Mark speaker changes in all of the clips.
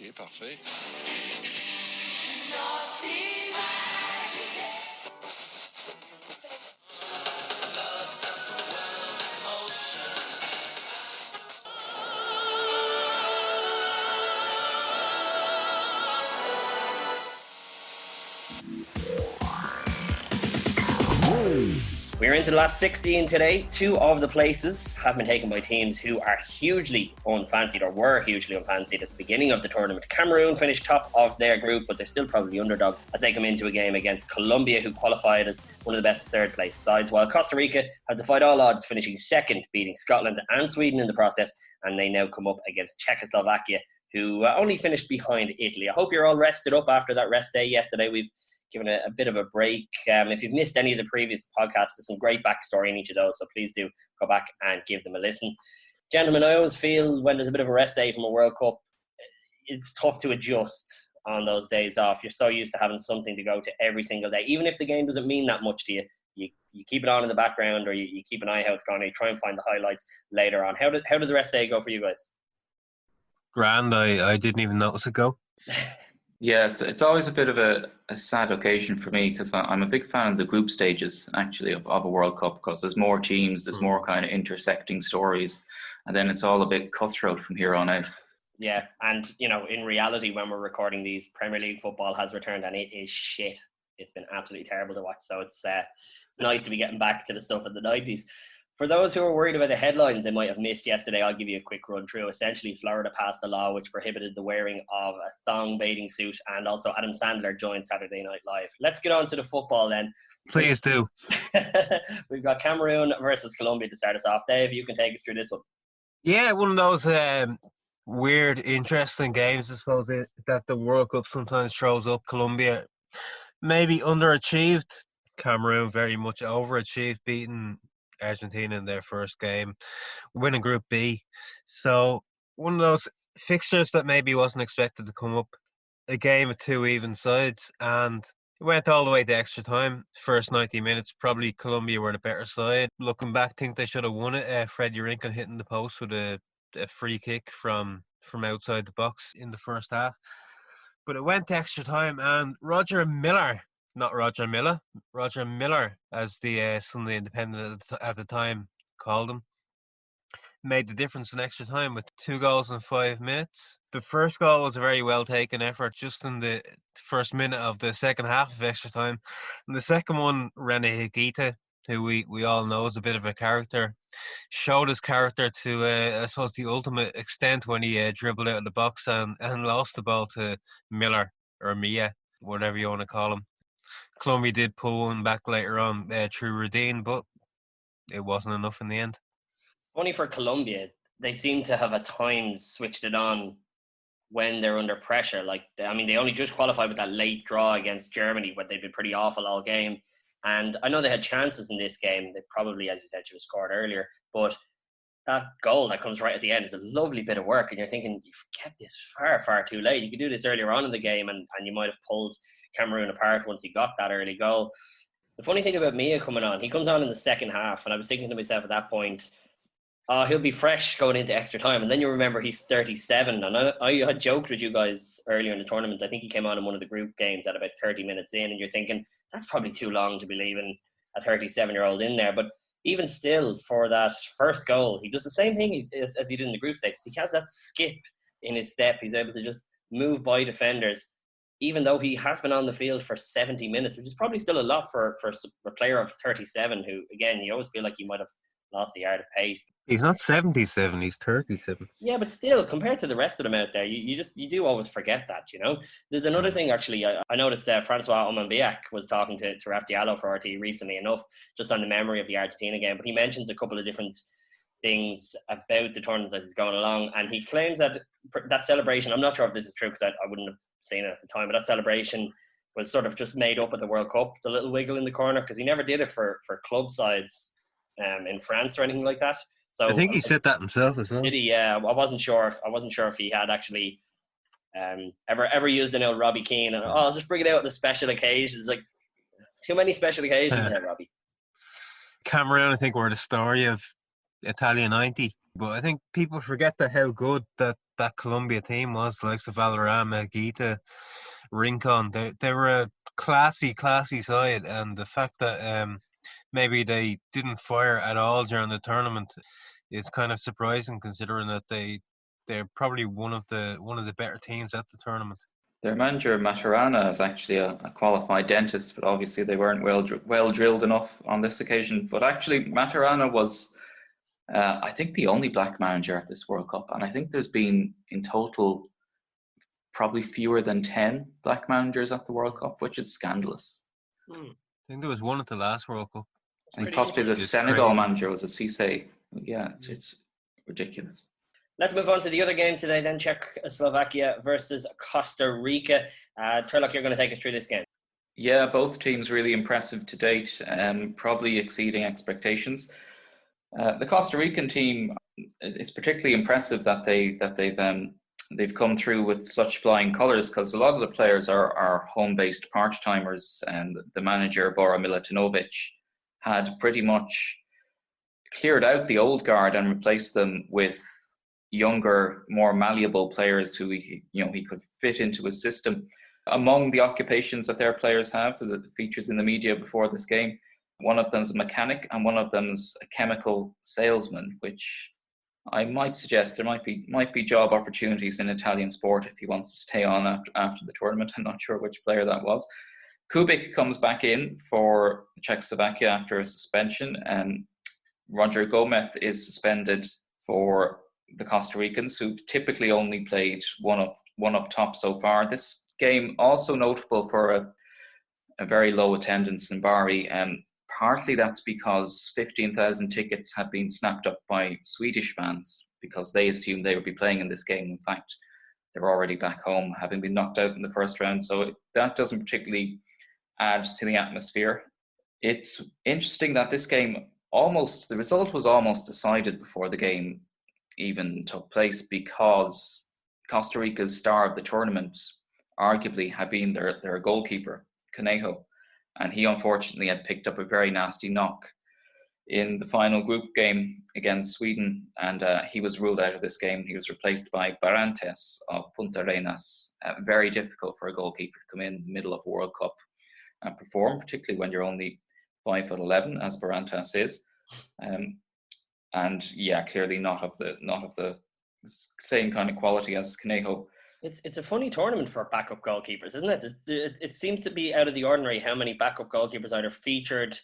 Speaker 1: Ok, parfait.
Speaker 2: We're into the last 16 today. 2 of the places have been taken by teams who are hugely unfancied, or were hugely unfancied at the beginning of the tournament. Cameroon finished top of their group, but they're still probably underdogs as they come into a game against Colombia, who qualified as one of the best third place sides, while Costa Rica have defied all odds, finishing second, beating Scotland and Sweden in the process, and they now come up against Czechoslovakia, who only finished behind Italy. I hope you're all rested up after that rest day yesterday. We've given a bit of a break. If you've missed any of the previous podcasts, there's some great backstory in each of those, so please do go back and give them a listen. Gentlemen, I always feel when there's a bit of a rest day from a World Cup, it's tough to adjust on those days off. You're so used to having something to go to every single day. Even if the game doesn't mean that much to you, you keep it on in the background, or you keep an eye how it's going, and you try and find the highlights later on. How did the rest day go for you guys?
Speaker 3: Grand, I didn't even notice it go.
Speaker 4: Yeah, it's always a bit of a sad occasion for me, because I'm a big fan of the group stages, actually, of a World Cup, because there's more teams, there's more kind of intersecting stories, and then it's all a bit cutthroat from here on out.
Speaker 2: Yeah, and, in reality, when we're recording these, Premier League football has returned, and it is shit. It's been absolutely terrible to watch, so it's nice to be getting back to the stuff of the 90s. For those who are worried about the headlines they might have missed yesterday, I'll give you a quick run through. Essentially, Florida passed a law which prohibited the wearing of a thong bathing suit, and also Adam Sandler joined Saturday Night Live. Let's get on to the football then.
Speaker 3: Please do.
Speaker 2: We've got Cameroon versus Colombia to start us off. Dave, you can take us through this one.
Speaker 3: Yeah, one of those weird, interesting games, I suppose, that the World Cup sometimes throws up. Colombia maybe underachieved. Cameroon very much overachieved, beating Argentina in their first game, winning Group B. So one of those fixtures that maybe wasn't expected to come up. A game of 2 even sides, and it went all the way to extra time. First 90 minutes, probably Colombia were the better side. Looking back, think they should have won it. Freddie Rincon hitting the post with a free kick from outside the box in the first half. But it went to extra time, and Roger Milla, as the Sunday Independent at the time called him, made the difference in extra time with 2 goals in 5 minutes. The first goal was a very well taken effort just in the first minute of the second half of extra time. And the second one, Rene Higuita, who we all know is a bit of a character, showed his character to, I suppose, the ultimate extent when he dribbled out of the box and lost the ball to Miller, or Milla, whatever you want to call him. Colombia did pull one back later on through Radin, but it wasn't enough in the end.
Speaker 2: Funny for Colombia, they seem to have at times switched it on when they're under pressure. They only just qualified with that late draw against Germany, but they've been pretty awful all game. And I know they had chances in this game. They probably, as you said, should have scored earlier. But that goal that comes right at the end is a lovely bit of work. And you're thinking, you've kept this far, far too late. You could do this earlier on in the game, and you might have pulled Cameroon apart once he got that early goal. The funny thing about Milla coming on, he comes on in the second half, and I was thinking to myself at that point, he'll be fresh going into extra time. And then you remember he's 37. And I had joked with you guys earlier in the tournament. I think he came on in one of the group games at about 30 minutes in. And you're thinking, that's probably too long to be leaving a 37-year-old in there. But even still, for that first goal, he does the same thing as he did in the group stage. He has that skip in his step. He's able to just move by defenders, even though he has been on the field for 70 minutes, which is probably still a lot for a player of 37 who, again, you always feel like he might have lost the art of pace.
Speaker 3: He's not 77, he's 37.
Speaker 2: Yeah, but still, compared to the rest of them out there, you do always forget that, There's another thing, actually. I noticed Francois Omanbiak was talking to Raf Diallo for RT recently enough, just on the memory of the Argentina game, but he mentions a couple of different things about the tournament as it's going along, and he claims that celebration, I'm not sure if this is true because I wouldn't have seen it at the time, but that celebration was sort of just made up at the World Cup, the little wiggle in the corner, because he never did it for club sides in France or anything like that. So
Speaker 3: I think he said that himself as well.
Speaker 2: Did he? Yeah, I wasn't sure if he had actually ever used an old Robbie Keane. And I'll just bring it out on the special occasions. Like, too many special occasions there, Robbie.
Speaker 3: Cameroon, I think, were the story of Italia 90. But I think people forget how good that Colombia team was, like Valderrama, Gita, Rincon. They were a classy side, and the fact that maybe they didn't fire at all during the tournament is kind of surprising, considering that they're probably one of the better teams at the tournament.
Speaker 4: Their manager Maturana is actually a qualified dentist, but obviously they weren't well drilled enough on this occasion. But actually, Maturana was, I think, the only black manager at this World Cup, and I think there's been in total probably fewer than 10 black managers at the World Cup, which is scandalous.
Speaker 3: I think there was one at the last World Cup.
Speaker 4: I think possibly the Senegal manager was a Cisse. Yeah, it's ridiculous.
Speaker 2: Let's move on to the other game today then, Czechoslovakia versus Costa Rica. Turlock, you're going to take us through this game.
Speaker 4: Yeah, both teams really impressive to date, probably exceeding expectations. The Costa Rican team, it's particularly impressive that they've come through with such flying colours, because a lot of the players are home-based part-timers, and the manager, Bora Milutinovic, had pretty much cleared out the old guard and replaced them with younger, more malleable players who he could fit into his system. Among the occupations that their players have, the features in the media before this game, one of them is a mechanic and one of them is a chemical salesman, which I might suggest there might be job opportunities in Italian sport if he wants to stay on after the tournament. I'm not sure which player that was. Kubik comes back in for Czechoslovakia after a suspension, and Roger Gomez is suspended for the Costa Ricans, who've typically only played one up top so far. This game also notable for a very low attendance in Bari, and partly that's because 15,000 tickets have been snapped up by Swedish fans because they assumed they would be playing in this game. In fact, they're already back home, having been knocked out in the first round, so that doesn't particularly add to the atmosphere. It's interesting that this game the result was almost decided before the game even took place, because Costa Rica's star of the tournament arguably had been their goalkeeper, Conejo, and he unfortunately had picked up a very nasty knock in the final group game against Sweden, and he was ruled out of this game. He was replaced by Barrantes of Punta Arenas. Very difficult for a goalkeeper to come in the middle of a World Cup and perform, particularly when you're only 5'11", as Barrantes is. And yeah, clearly not of the same kind of quality as Conejo.
Speaker 2: It's a funny tournament for backup goalkeepers, isn't it? It seems to be out of the ordinary how many backup goalkeepers either featured,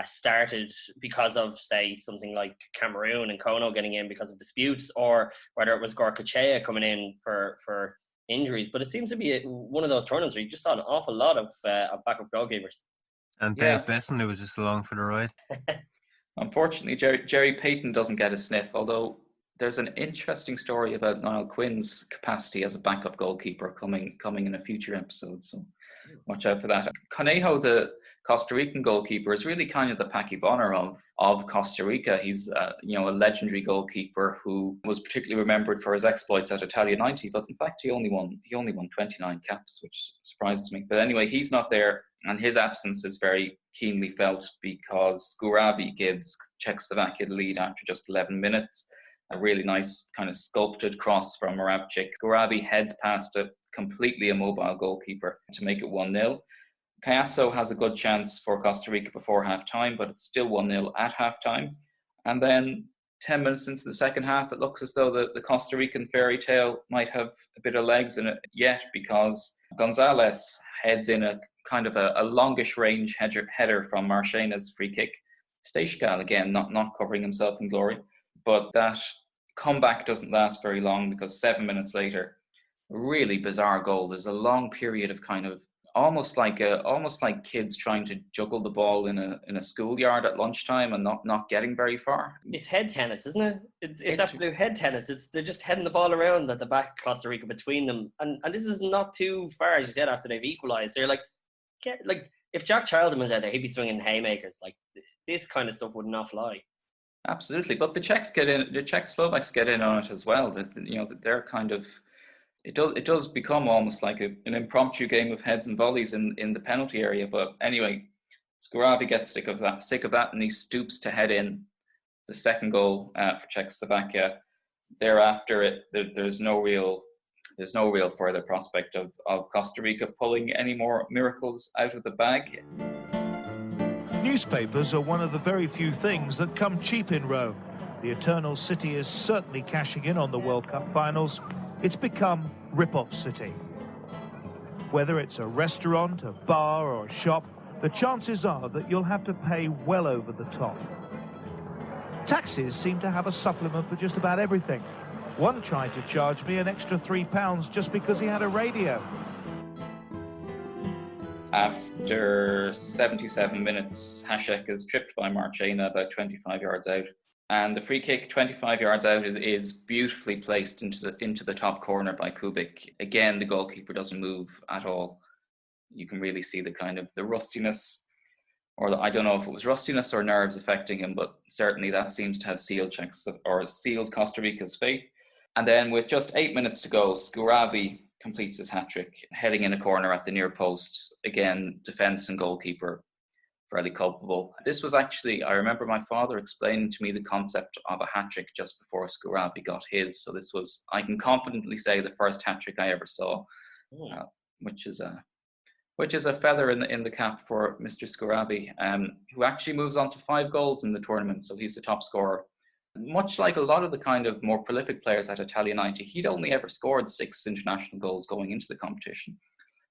Speaker 2: started because of, say, something like Cameroon and Kono getting in because of disputes, or whether it was Gorkachea coming in for injuries. But it seems to be one of those tournaments where you just saw an awful lot of backup goalkeepers.
Speaker 3: And Dave Besson was just along for the ride.
Speaker 4: Unfortunately, Jerry Payton doesn't get a sniff, although there's an interesting story about Niall Quinn's capacity as a backup goalkeeper coming in a future episode, so watch out for that. Conejo, the Costa Rican goalkeeper, is really kind of the Paki Bonner of Costa Rica. He's a legendary goalkeeper who was particularly remembered for his exploits at Italia 90, but in fact he only won 29 caps, which surprises me. But anyway, he's not there, and his absence is very keenly felt because Guravi gives Czechoslovakia the lead after just 11 minutes. A really nice kind of sculpted cross from Moravcik. Guravi heads past a completely immobile goalkeeper to make it 1-0. Cayasso has a good chance for Costa Rica before half-time, but it's still 1-0 at half-time. And then 10 minutes into the second half, it looks as though the Costa Rican fairy tale might have a bit of legs in it yet, because Gonzalez heads in a kind of a longish range header from Marchena's free kick. Steichgal, again, not covering himself in glory. But that comeback doesn't last very long, because 7 minutes later, a really bizarre goal. There's a long period of kind of almost like kids trying to juggle the ball in a schoolyard at lunchtime and not getting very far.
Speaker 2: It's head tennis, isn't it? It's absolute head tennis. They're just heading the ball around at the back, Costa Rica, between them, and this is not too far, as you said, after they've equalised. They're like if Jack Charlton was out there, he'd be swinging haymakers. Like, this kind of stuff would not fly.
Speaker 4: Absolutely, but the Czechs get in. The Czechoslovaks get in on it as well. That they're kind of. It does become almost like an impromptu game of heads and volleys in the penalty area. But anyway, Scuravi gets sick of that, and he stoops to head in the second goal for Czechoslovakia. Thereafter, there's no real further prospect of Costa Rica pulling any more miracles out of the bag.
Speaker 1: Newspapers are one of the very few things that come cheap in Rome. The Eternal City is certainly cashing in on the World Cup finals. It's become Rip-Off City. Whether it's a restaurant, a bar or a shop, the chances are that you'll have to pay well over the top. Taxis seem to have a supplement for just about everything. One tried to charge me an extra £3 just because he had a radio.
Speaker 4: After 77 minutes, Hasek is tripped by Marchena about 25 yards out. And the free kick 25 yards out is beautifully placed into the top corner by Kubik. Again, the goalkeeper doesn't move at all. You can really see the rustiness, I don't know if it was rustiness or nerves affecting him, but certainly that seems to have sealed Costa Rica's fate. And then with just 8 minutes to go, Scuravi completes his hat-trick, heading in a corner at the near post. Again, defence and goalkeeper fairly culpable. This was actually, I remember my father explaining to me the concept of a hat-trick just before Scuravi got his. So this was, I can confidently say, the first hat-trick I ever saw, which is a feather in the cap for Mr. Scuravi, who actually moves on to 5 goals in the tournament. So he's the top scorer. Much like a lot of the kind of more prolific players at Italia 90, he'd only ever scored 6 international goals going into the competition.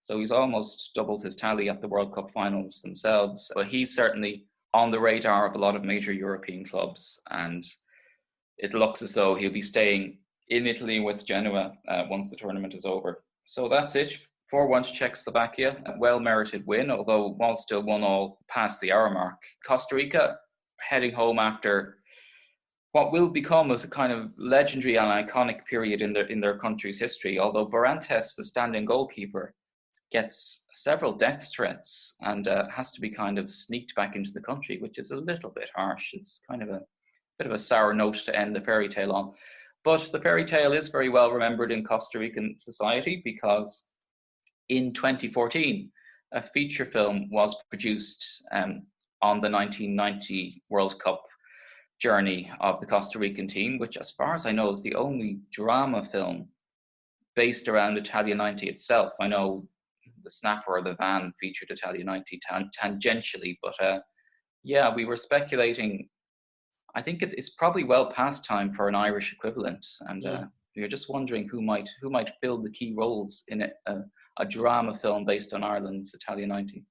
Speaker 4: So he's almost doubled his tally at the World Cup finals themselves. But he's certainly on the radar of a lot of major European clubs. And it looks as though he'll be staying in Italy with Genoa once the tournament is over. So that's it. 4-1 to Czechoslovakia. A well-merited win, although was still 1-1 past the hour mark. Costa Rica heading home after what will become as a kind of legendary and iconic period in their country's history. Although Barrantes, the standing goalkeeper, gets several death threats and has to be kind of sneaked back into the country, which is a little bit harsh. It's kind of a bit of a sour note to end the fairy tale on. But the fairy tale is very well remembered in Costa Rican society because in 2014, a feature film was produced on the 1990 World Cup journey of the Costa Rican team, which, as far as I know, is the only drama film based around Italia 90 itself. I know The Snapper or The Van featured Italia 90 tangentially, but we were speculating. I think it's probably well past time for an Irish equivalent, and you're just wondering who might fill the key roles in a drama film based on Ireland's Italia 90.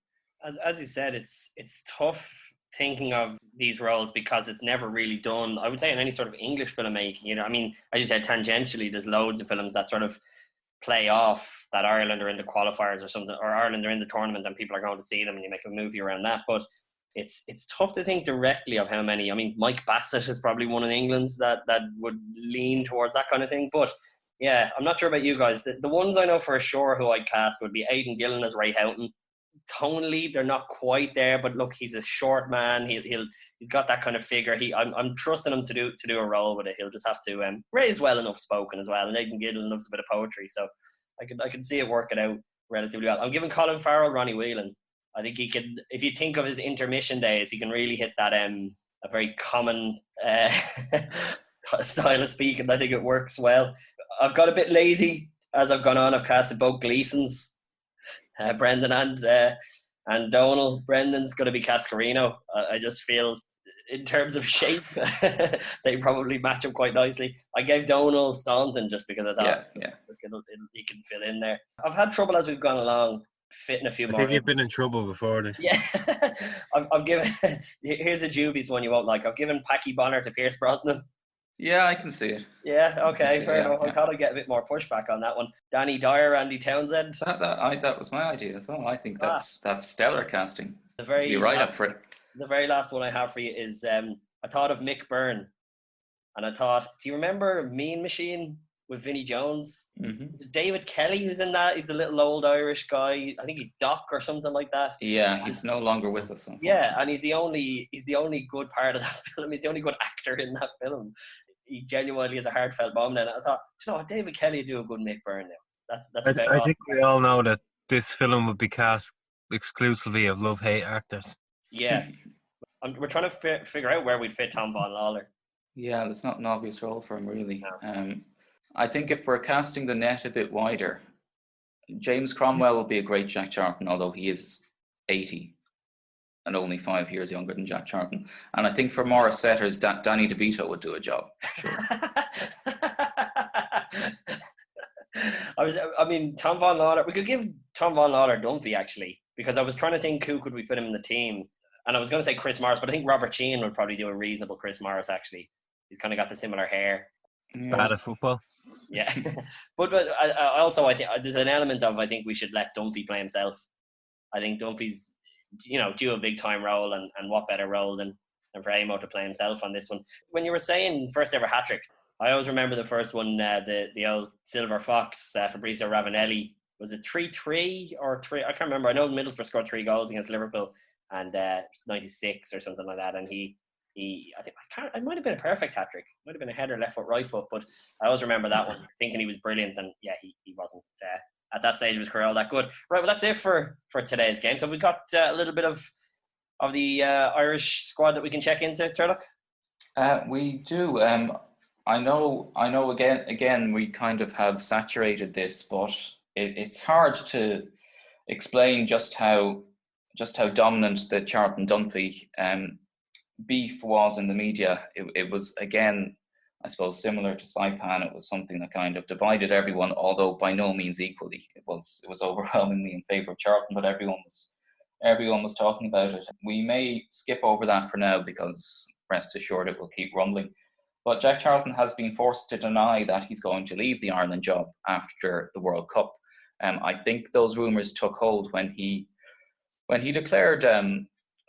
Speaker 2: As you said, it's tough thinking of these roles because it's never really done, I would say, in any sort of English filmmaking. You know, I mean, as you said, tangentially, there's loads of films that sort of play off that Ireland are in the qualifiers or something, or Ireland are in the tournament and people are going to see them and you make a movie around that. But it's tough to think directly of how many. I mean, Mike Bassett is probably one in England that would lean towards that kind of thing. But yeah, I'm not sure about you guys. The ones I know for sure who I'd cast would be Aidan Gillen as Ray Houghton. Tonally, they're not quite there, but look, he's a short man. He's got that kind of figure. I'm trusting him to do a role with it. He'll just have to Ray's well enough spoken as well, and Aidan Gillen loves a bit of poetry, so I could see it working out relatively well. I'm giving Colin Farrell Ronnie Whelan. I think he could, if you think of his intermission days, he can really hit that a very common style of speaking. I think it works well. I've got a bit lazy as I've gone on. I've casted both Gleesons, Brendan and Donal. Brendan's going to be Cascarino. I just feel, in terms of shape, they probably match up quite nicely. I gave Donal Staunton just because I thought he can fit in there. I've had trouble as we've gone along fitting a few more.
Speaker 3: I think you've been in trouble before this.
Speaker 2: Yeah. I've given, here's a Jubies one you won't like. I've given Packy Bonner to Pierce Brosnan.
Speaker 4: Yeah, I can see it.
Speaker 2: Yeah, okay, fair enough. I thought I'd get a bit more pushback on that one. Danny Dyer, Andy Townsend.
Speaker 4: That was my idea as well. I think that's stellar casting. You're right up for it.
Speaker 2: The very last one I have for you is I thought of Mick Byrne, and I thought, do you remember Mean Machine with Vinnie Jones? Mm-hmm. Is it David Kelly who's in that? He's the little old Irish guy. I think he's Doc or something like that.
Speaker 4: Yeah, he's no longer with us.
Speaker 2: Yeah, and he's the only good part of that film. He's the only good actor in that film. He genuinely is a heartfelt moment. And I thought, you know, David Kelly would do a good Mick Byrne now. That's about all.
Speaker 3: I think we all know that this film would be cast exclusively of love-hate actors.
Speaker 2: Yeah. we're trying to figure out where we'd fit Tom Vaughan Lawlor.
Speaker 4: Yeah, there's not an obvious role for him, really.
Speaker 2: No.
Speaker 4: I think if we're casting the net a bit wider, James Cromwell will be a great Jack Charlton, although he is 80 and only 5 years younger than Jack Charlton. And I think for Morris setters, Danny DeVito would do a job. Sure.
Speaker 2: Tom Vaughan Lawlor. We could give Tom Vaughan Lawlor Dunphy, actually, because I was trying to think who could we fit him in the team. And I was going to say Chris Morris, but I think Robert Sheehan would probably do a reasonable Chris Morris, actually. He's kind of got the similar hair.
Speaker 3: Bad at football.
Speaker 2: Yeah. but I think there's an element of, I think we should let Dunphy play himself. I think Dunphy's, due a big time role, and what better role than for Amo to play himself on this one. When you were saying first ever hat-trick, I always remember the first one, the old Silver Fox, Fabrizio Ravanelli. Was it 3-3 or 3? I can't remember. I know Middlesbrough scored 3 goals against Liverpool, and it's 96 or something like that. And it might have been a perfect hat trick. Might have been a header, left foot, right foot. But I always remember that one, thinking he was brilliant. And yeah, he wasn't at that stage of his career all that good. Right, well, that's it for today's game. So we've got a little bit of the Irish squad that we can check into, Turlock.
Speaker 4: We do. I know. Again, we kind of have saturated this, but it's hard to explain just how dominant the Charlton Dunphy beef was in the media. It was, again, I suppose, similar to Saipan. It was something that kind of divided everyone, although by no means equally. It was overwhelmingly in favour of Charlton, but everyone was talking about it. We may skip over that for now because rest assured it will keep rumbling. But Jack Charlton has been forced to deny that he's going to leave the Ireland job after the World Cup. I think those rumours took hold when he declared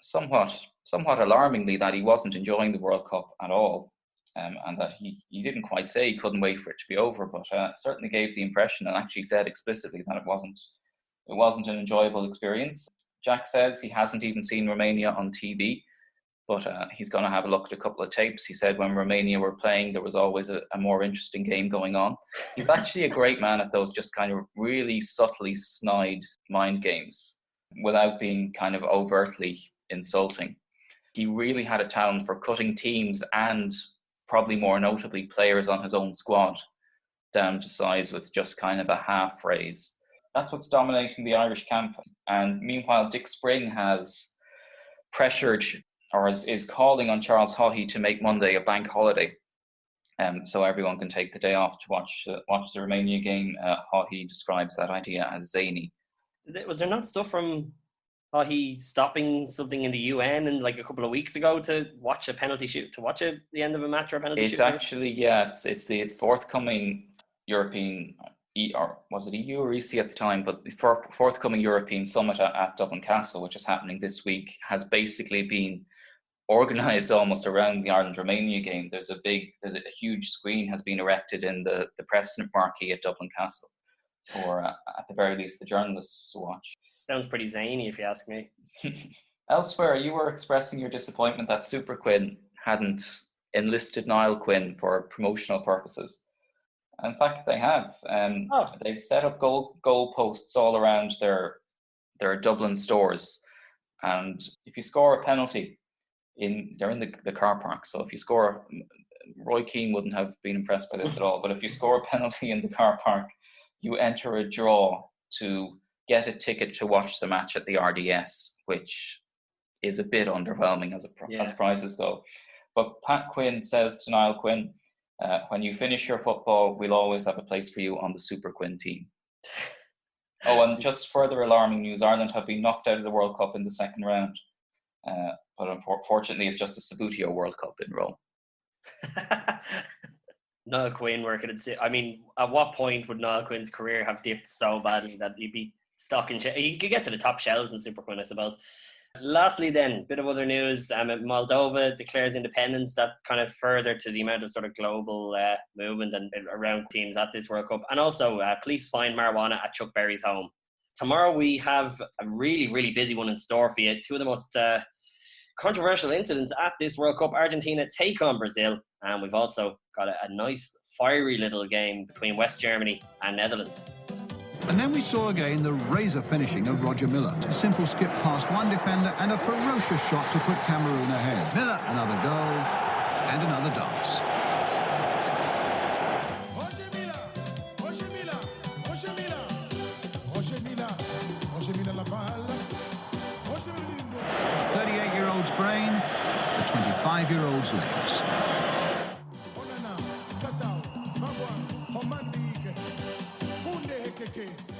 Speaker 4: somewhat alarmingly that he wasn't enjoying the World Cup at all, and that he didn't quite say he couldn't wait for it to be over, but certainly gave the impression and actually said explicitly that it wasn't an enjoyable experience. Jack says he hasn't even seen Romania on TV, but he's going to have a look at a couple of tapes. He said when Romania were playing, there was always a more interesting game going on. He's actually a great man at those just kind of really subtly snide mind games without being kind of overtly insulting. He really had a talent for cutting teams and probably more notably players on his own squad down to size with just kind of a half phrase. That's what's dominating the Irish camp. And meanwhile, Dick Spring has pressured or is calling on Charles Haughey to make Monday a bank holiday, so everyone can take the day off to watch the Romania game. Haughey describes that idea as zany.
Speaker 2: Was there not stuff from Haughey stopping something in the UN and like a couple of weeks ago to watch a penalty shoot, to watch the end of a match or a penalty shoot?
Speaker 4: It's actually, it's the forthcoming European, or was it EU or EC at the time, but the forthcoming European summit at Dublin Castle, which is happening this week, has basically been organised almost around the Ireland-Romania game. There's a huge screen has been erected in the precedent marquee at Dublin Castle, or at the very least the journalists watch.
Speaker 2: Sounds pretty zany if you ask me.
Speaker 4: Elsewhere, you were expressing your disappointment that Superquinn hadn't enlisted Niall Quinn for promotional purposes. In fact, they have. They've set up goal posts all around their Dublin stores, and if you score a penalty, they're in the car park. So if you score, Roy Keane wouldn't have been impressed by this at all. But if you score a penalty in the car park, you enter a draw to get a ticket to watch the match at the RDS, which is a bit underwhelming as prizes go. But Pat Quinn says to Niall Quinn, when you finish your football, we'll always have a place for you on the Superquinn team. Oh, and just further alarming news, Ireland have been knocked out of the World Cup in the second round. But unfortunately, it's just a Sabutio World Cup in Rome.
Speaker 2: Niall Quinn, where could it sit? I mean, at what point would Niall Quinn's career have dipped so badly that he'd be stuck in... He could get to the top shelves in Superquinn, I suppose. Lastly then, bit of other news. Moldova declares independence. That kind of further to the amount of sort of global movement and around teams at this World Cup. And also, police find marijuana at Chuck Berry's home. Tomorrow we have a really, really busy one in store for you. Two of the most controversial incidents at this World Cup. Argentina take on Brazil. And we've also got a nice, fiery little game between West Germany and Netherlands.
Speaker 5: And then we saw again the razor finishing of Roger Milla. A simple skip past one defender and a ferocious shot to put Cameroon ahead. Milla, another goal and another dance.
Speaker 6: Roger Milla, Roger Milla, Roger Milla, Roger Milla, Roger Milla la balle.
Speaker 5: 38-year-old's brain, the 25-year-old's legs.
Speaker 6: Onana, Tatal, Magua, Homandike, Funde Hekeke.